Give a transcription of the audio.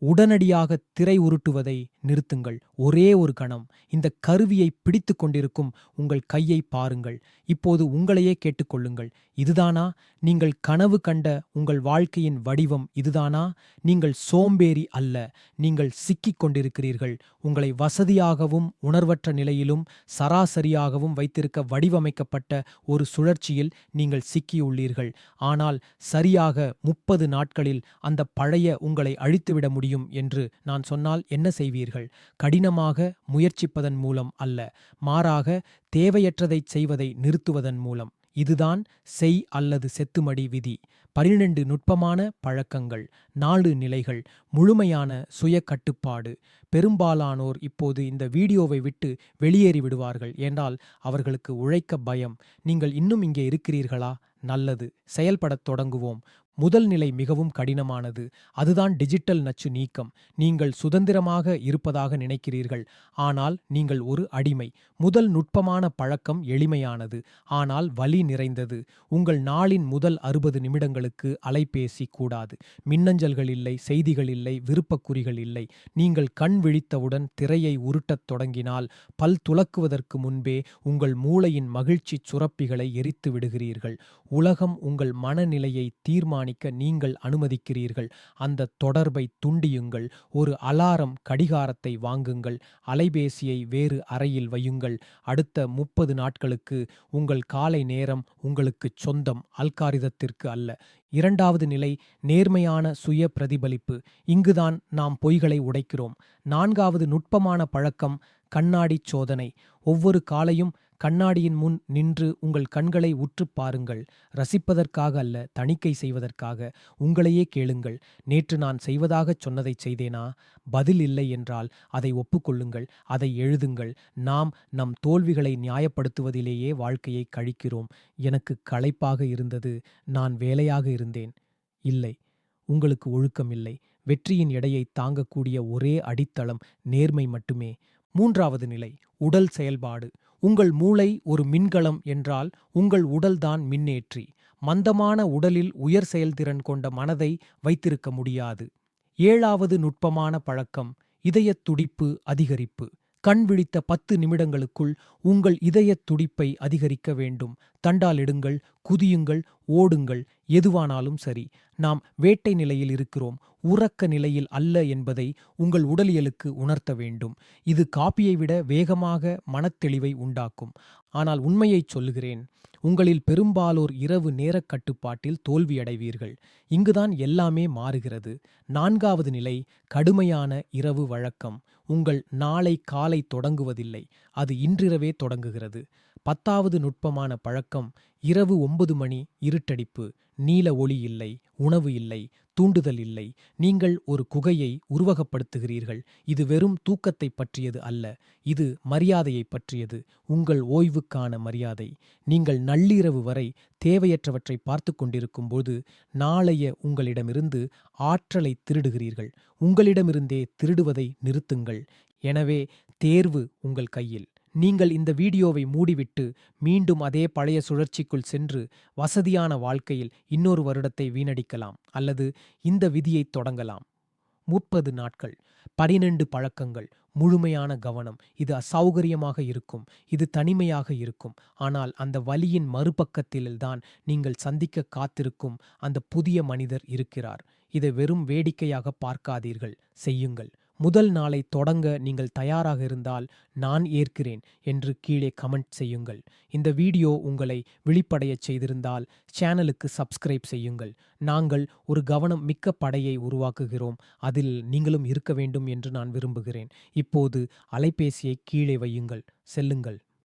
உடனடியாக திரை உருட்டுவதை நிறுத்துங்கள். ஒரே ஒரு கணம் இந்த கருவியை பிடித்து கொண்டிருக்கும் உங்கள் கையை பாருங்கள். இப்போது உங்களையே கேட்டுக்கொள்ளுங்கள். இதுதானா நீங்கள் கனவு கண்ட உங்கள் வாழ்க்கையின் வடிவம்? இதுதானா? நீங்கள் சோம்பேறி அல்ல. நீங்கள் சிக்கிக் கொண்டிருக்கிறீர்கள். உங்களை வசதியாகவும் உணர்வற்ற நிலையிலும் சராசரியாகவும் வைத்திருக்க வடிவமைக்கப்பட்ட ஒரு சுழற்சியில் நீங்கள் சிக்கியுள்ளீர்கள். ஆனால் சரியாக 30 நாட்களில் அந்த பழைய உங்களை அழித்துவிட முடியும் என்று நான் சொன்னால் என்ன செய்வீர்கள்? கடினமாக முயற்சிப்பதன் மூலம் அல்ல, மாறாக தேவையற்றதைச் செய்வதை நிறுத்துவதன் மூலம். இதுதான் செய் அல்லது செத்துமடி விதி. 12 நுட்பமான பழக்கங்கள், 4 நிலைகள், முழுமையான சுய கட்டுப்பாடு. பெரும்பாலானோர் இப்போது இந்த வீடியோவை விட்டு வெளியேறி விடுவார்கள். ஏனால் அவர்களுக்கு உழைக்க பயம். நீங்கள் இன்னும் இங்கே இருக்கிறீர்களா? நல்லது, செயல்படத் தொடங்குவோம். முதல் நிலை மிகவும் கடினமானது. அதுதான் டிஜிட்டல் நச்சு நீக்கம். நீங்கள் சுதந்திரமாக இருப்பதாக நினைக்கிறீர்கள், ஆனால் நீங்கள் ஒரு அடிமை. முதல் நுட்பமான பழக்கம் எளிமையானது, ஆனால் வலி நிறைந்தது. உங்கள் நாளின் முதல் 60 நிமிடங்களுக்கு அலைபேசி கூடாது. மின்னஞ்சல்கள் இல்லை, செய்திகள் இல்லை, விருப்பக்குறிகள் இல்லை. நீங்கள் கண் விழித்தவுடன் திரையை உருட்டத் தொடங்கினால் பல் துலக்குவதற்கு முன்பே உங்கள் மூளையின் மகிழ்ச்சி சுரப்பிகளை எரித்து விடுகிறீர்கள். உலகம் உங்கள் மனநிலையை தீர்மானிக்க நீங்கள் அனுமதிக்கிறீர்கள். அந்த தொடர்பை துண்டியுங்கள். ஒரு அலாரம் கடிகாரத்தை வாங்குங்கள். அலைபேசியை வேறு அறையில் வையுங்கள். அடுத்த 30 நாட்களுக்கு உங்கள் காலை நேரம் உங்களுக்குச் சொந்தம், அல்காரிதத்திற்கு அல்ல. இரண்டாவது நிலை நேர்மையான சுய பிரதிபலிப்பு. இங்குதான் நாம் பொய்களை உடைக்கிறோம். 4வது நுட்பமான பழக்கம் கண்ணாடி சோதனை. ஒவ்வொரு காலையும் கண்ணாடியின் முன் நின்று உங்கள் கண்களை உற்றுப் பாருங்கள். ரசிப்பதற்காக அல்ல, தணிக்கை செய்வதற்காக. உங்களையே கேளுங்கள், நேற்று நான் செய்வதாகச் சொன்னதைச் செய்தேனா? பதில் இல்லை என்றால் அதை ஒப்புக்கொள்ளுங்கள், அதை எழுதுங்கள். நாம் நம் தோல்விகளை நியாயப்படுத்துவதிலேயே வாழ்க்கையை கழிக்கிறோம். எனக்கு களைப்பாக இருந்தது, நான் வேலையாக இருந்தேன். இல்லை, உங்களுக்கு ஒழுக்கம் இல்லை. வெற்றியின் எடையை தாங்கக்கூடிய ஒரே அடித்தளம் நேர்மை மட்டுமே. 3வது நிலை உடல் செயல்பாடு. உங்கள் மூளை ஒரு மின்கலம் என்றால் உங்கள் உடல்தான் மின்னேற்றி. மந்தமான உடலில் உயர் செயல்திறன் கொண்ட மனதை வைத்திருக்க முடியாது. 7வது நுட்பமான பழக்கம் இதயத் துடிப்பு அதிகரிப்பு. கண் விழித்த 10 நிமிடங்களுக்குள் உங்கள் இதயத் துடிப்பை அதிகரிக்க வேண்டும். தண்டாலிடுங்கள், குதியுங்கள், ஓடுங்கள், எதுவானாலும் சரி. நாம் வேட்டை நிலையில் இருக்கிறோம், உறக்க நிலையில் அல்ல என்பதை உங்கள் உடலியலுக்கு உணர்த்த வேண்டும். இது காபியை விட வேகமாக மனத்தெளிவை உண்டாக்கும். ஆனால் உண்மையைச் சொல்லுகிறேன், உங்களில் பெரும்பாலோர் இரவு நேரக் கட்டுப்பாட்டில் தோல்வியடைவீர்கள். இங்குதான் எல்லாமே மாறுகிறது. 4வது நிலை கடுமையான இரவு வழக்கம். உங்கள் நாளை காலை தொடங்குவதில்லை, அது இன்றிரவே தொடங்குகிறது. 10வது நுட்பமான பழக்கம் இரவு 9 மணி இருட்டடிப்பு. நீல ஒளி இல்லை, உணவு இல்லை, தூண்டுதல் இல்லை. நீங்கள் ஒரு குகையை உருவகப்படுத்துகிறீர்கள். இது வெறும் தூக்கத்தை பற்றியது அல்ல, இது மரியாதையை பற்றியது. உங்கள் ஓய்வுக்கான மரியாதை. நீங்கள் நள்ளிரவு வரை தேவையற்றவற்றை பார்த்து கொண்டிருக்கும்போது நாளைய உங்களிடமிருந்து ஆற்றலை திருடுகிறீர்கள். உங்களிடமிருந்தே திருடுவதை நிறுத்துங்கள். எனவே தேர்வு உங்கள் கையில். நீங்கள் இந்த வீடியோவை மூடிவிட்டு மீண்டும் அதே பழைய சுழற்சிக்குள் சென்று வசதியான வாழ்க்கையில் இன்னொரு வருடத்தை வீணடிக்கலாம், அல்லது இந்த விதியைத் தொடங்கலாம். 30 நாட்கள், 12 பழக்கங்கள், முழுமையான கவனம். இது அசௌகரியமாக இருக்கும், இது தனிமையாக இருக்கும். ஆனால் அந்த வலியின் மறுபக்கத்தில்தான் நீங்கள் சந்திக்க காத்திருக்கும் அந்த புதிய மனிதர் இருக்கிறார். இதை வெறும் வேடிக்கையாக பார்க்காதீர்கள், செய்யுங்கள். முதல் நாளை தொடங்க நீங்கள் தயாராக இருந்தால் நான் ஏற்கிறேன் என்று கீழே கமெண்ட் செய்யுங்கள். இந்த வீடியோ உங்களை விழிப்படையச் செய்திருந்தால் சேனலுக்கு சப்ஸ்கிரைப் செய்யுங்கள். நாங்கள் ஒரு கவனம் மிக்க படையை உருவாக்குகிறோம். அதில் நீங்களும் இருக்க வேண்டும் என்று நான் விரும்புகிறேன். இப்போது அலைபேசியை கீழே வையுங்கள், செல்லுங்கள்.